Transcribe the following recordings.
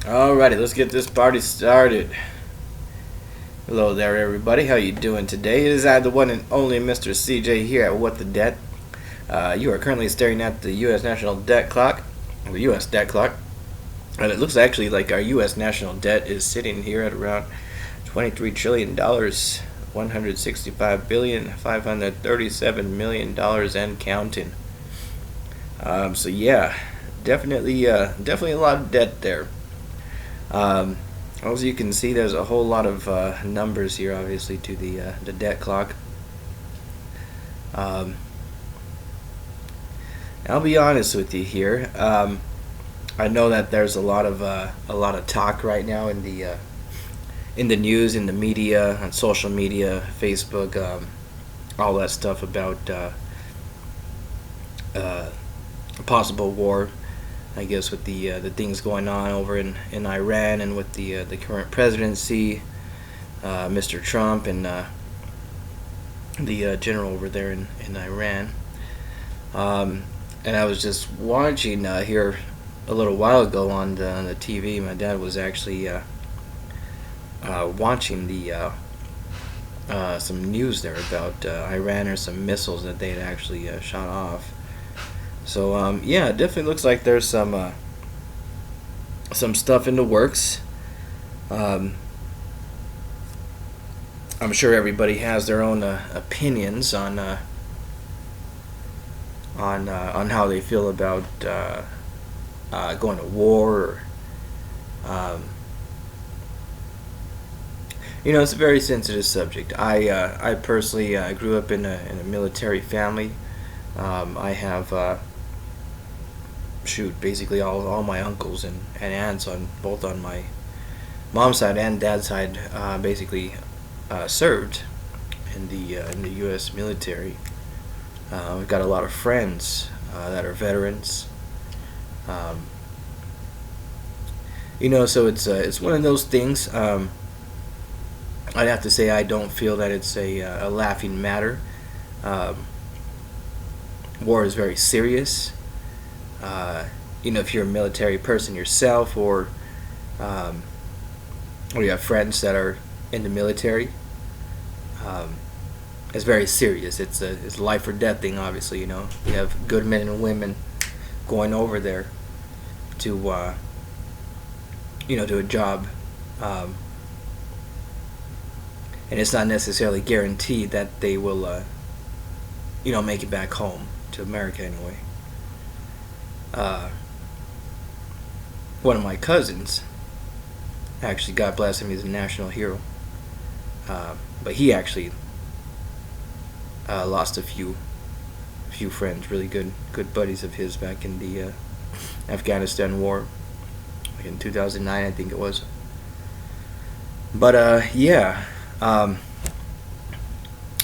Alrighty, let's get this party started. Hello there, everybody. How you doing today? It is I, the one and only Mr. CJ here at What the Debt. You are currently staring at the U.S. National Debt Clock, the U.S. Debt Clock, and it looks actually like our U.S. national debt is sitting here at around $23 trillion, $165,537,000,000 and counting. So yeah, definitely a lot of debt there. Um, as you can see, there's a whole lot of numbers here, obviously, to the debt clock. Um, I'll be honest with you here. I know that there's a lot of talk right now in the news, in the media, on social media, Facebook, all that stuff about uh, a possible war. I guess with the things going on over in Iran and with the current presidency, Mr. Trump and the general over there in Iran. Um, and I was just watching here a little while ago on the TV. My dad was actually watching some news there about Iran or some missiles that they had actually shot off. So yeah, it definitely looks like there's some stuff in the works. Um, I'm sure everybody has their own opinions on how they feel about going to war. Or, it's a very sensitive subject. I personally grew up in a military family. I have basically all my uncles and aunts on both on my mom's side and dad's side basically served in the U.S. military. We've got a lot of friends that are veterans. Um, so it's one of those things. I'd have to say I don't feel that it's a laughing matter. Um, War is very serious. If you're a military person yourself, um, or you have friends that are in the military, um, it's very serious. It's a life or death thing. Obviously, you have good men and women going over there to do a job, um, and it's not necessarily guaranteed that they will make it back home to America anyway. Uh, One of my cousins, actually, God bless him, he's a national hero. But he actually lost a few friends, really good buddies of his back in the Afghanistan war, like in 2009, I think it was. But yeah, I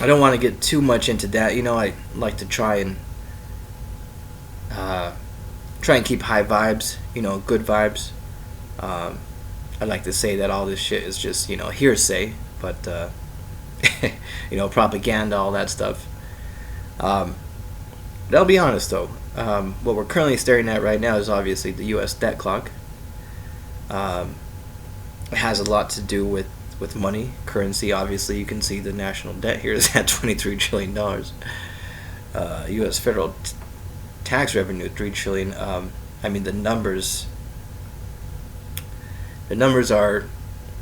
don't want to get too much into that. I like to try and keep high vibes, good vibes. Um, I'd like to say that all this shit is just, hearsay, but, propaganda, all that stuff. Um, but I'll be honest, though. What we're currently staring at right now is obviously the U.S. debt clock. Um, it has a lot to do with money, currency. Obviously, you can see the national debt here is at $23 trillion. U.S. federal tax revenue, $3 trillion. I mean, the numbers. The numbers are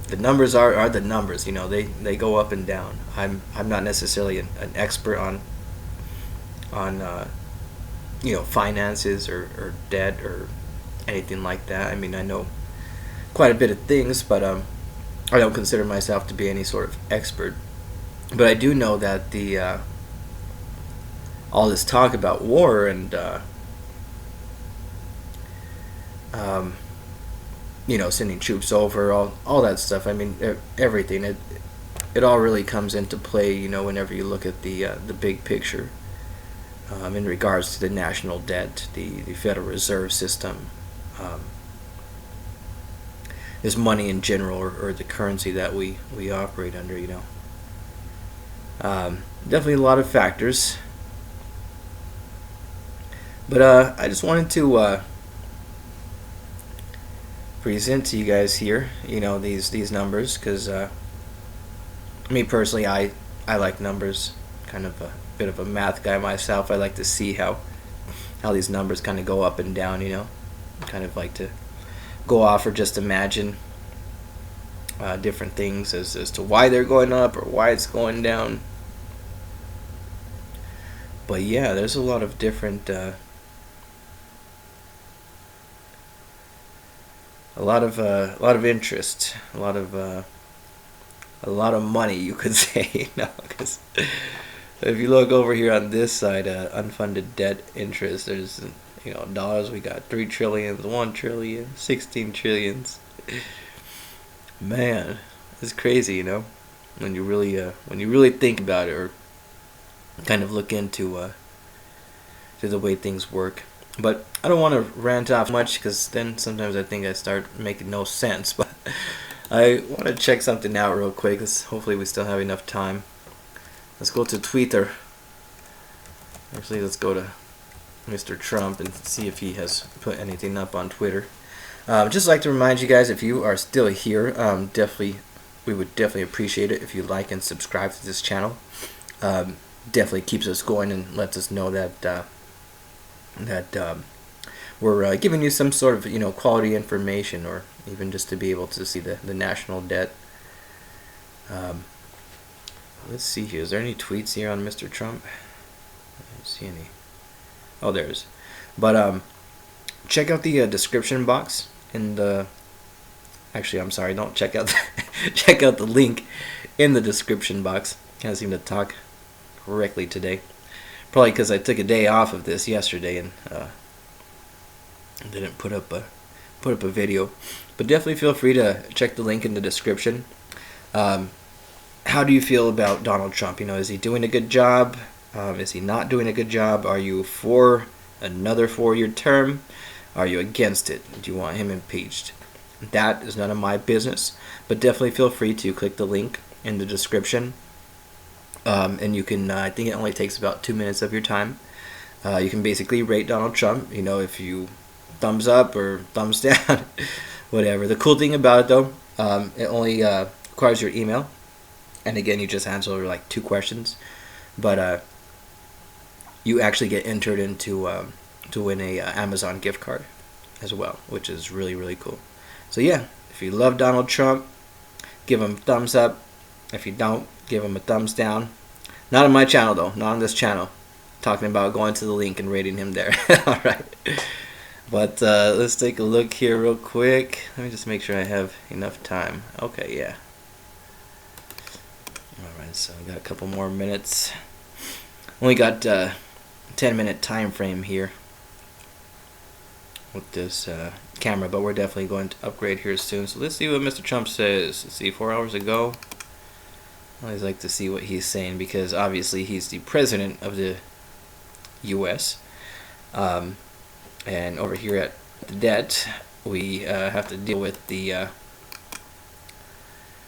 the numbers. They go up and down. I'm not necessarily an expert on finances or debt or anything like that. I mean, I know quite a bit of things, but I don't consider myself to be any sort of expert. But I do know that the all this talk about war and um, sending troops over, all that stuff. I mean, everything. It all really comes into play. Whenever you look at the big picture in regards to the national debt, the Federal Reserve System, is money in general, or the currency that we operate under. Definitely a lot of factors. But I just wanted to present to you guys here, these numbers, because me personally, I like numbers. Kind of a bit of a math guy myself. I like to see how these numbers kind of go up and down. I kind of like to go off or just imagine different things as to why they're going up or why it's going down. But yeah, there's a lot of different, a lot of interest, a lot of money, you could say. Because if you look over here on this side, unfunded debt interest, there's dollars. We got 3 trillions, 1 trillion, 16 trillions. Man, it's crazy, when you really think about it, or kind of look into to the way things work. But I don't want to rant off much, because then sometimes I think I start making no sense. But I want to check something out real quick. Hopefully we still have enough time. Let's go to Twitter. Actually, let's go to Mr. Trump and see if he has put anything up on Twitter. Just like to remind you guys, if you are still here, we would definitely appreciate it if you like and subscribe to this channel. Definitely keeps us going and lets us know that we're giving you some sort of quality information, or even just to be able to see the national debt. Let's see here. Is there any tweets here on Mr. Trump? I don't see any. Oh, there is. But check out the description box in the. Actually, I'm sorry. Don't check out check out the link in the description box. Can't seem to talk correctly today. Probably because I took a day off of this yesterday and didn't put up a video. But definitely feel free to check the link in the description. How do you feel about Donald Trump? Is he doing a good job? Is he not doing a good job? Are you for another 4-year term? Are you against it? Do you want him impeached? That is none of my business. But definitely feel free to click the link in the description. And you can, I think it only takes about 2 minutes of your time. You can basically rate Donald Trump, if you thumbs up or thumbs down, whatever. The cool thing about it, though, it only requires your email. And again, you just answer like 2 questions. But you actually get entered into to win a Amazon gift card as well, which is really, really cool. So yeah, if you love Donald Trump, give him a thumbs up. If you don't, give him a thumbs down. Not on my channel, though. Not on this channel. Talking about going to the link and rating him there. Alright. But let's take a look here real quick. Let me just make sure I have enough time. Okay, yeah. Alright, so we got a couple more minutes. Only got 10-minute time frame here with this camera, but we're definitely going to upgrade here soon. So let's see what Mr. Trump says. Let's see, 4 hours ago. I always like to see what he's saying, because obviously he's the president of the U.S. And over here at the debt, we have to deal with the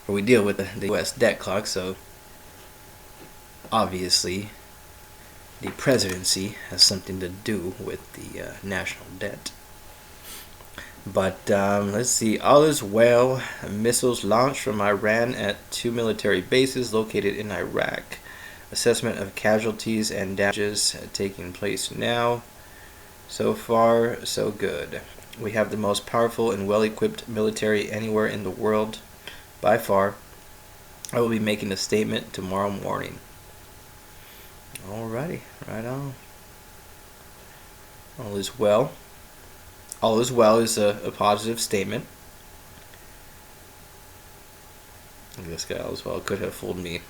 U.S. debt clock. So obviously the presidency has something to do with the national debt. But let's see. All is well. Missiles launched from Iran at 2 military bases located in Iraq. Assessment of casualties and damages taking place now. So far, so good. We have the most powerful and well-equipped military anywhere in the world, by far. I will be making a statement tomorrow morning. Alrighty, right on. All is well. All is well is a positive statement. This guy, all is well, could have fooled me.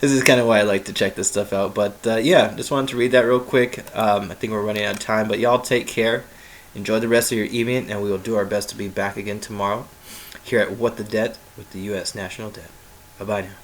This is kind of why I like to check this stuff out. But yeah, just wanted to read that real quick. I think we're running out of time. But y'all take care. Enjoy the rest of your evening. And we will do our best to be back again tomorrow here at What the Debt with the U.S. National Debt. Bye-bye now.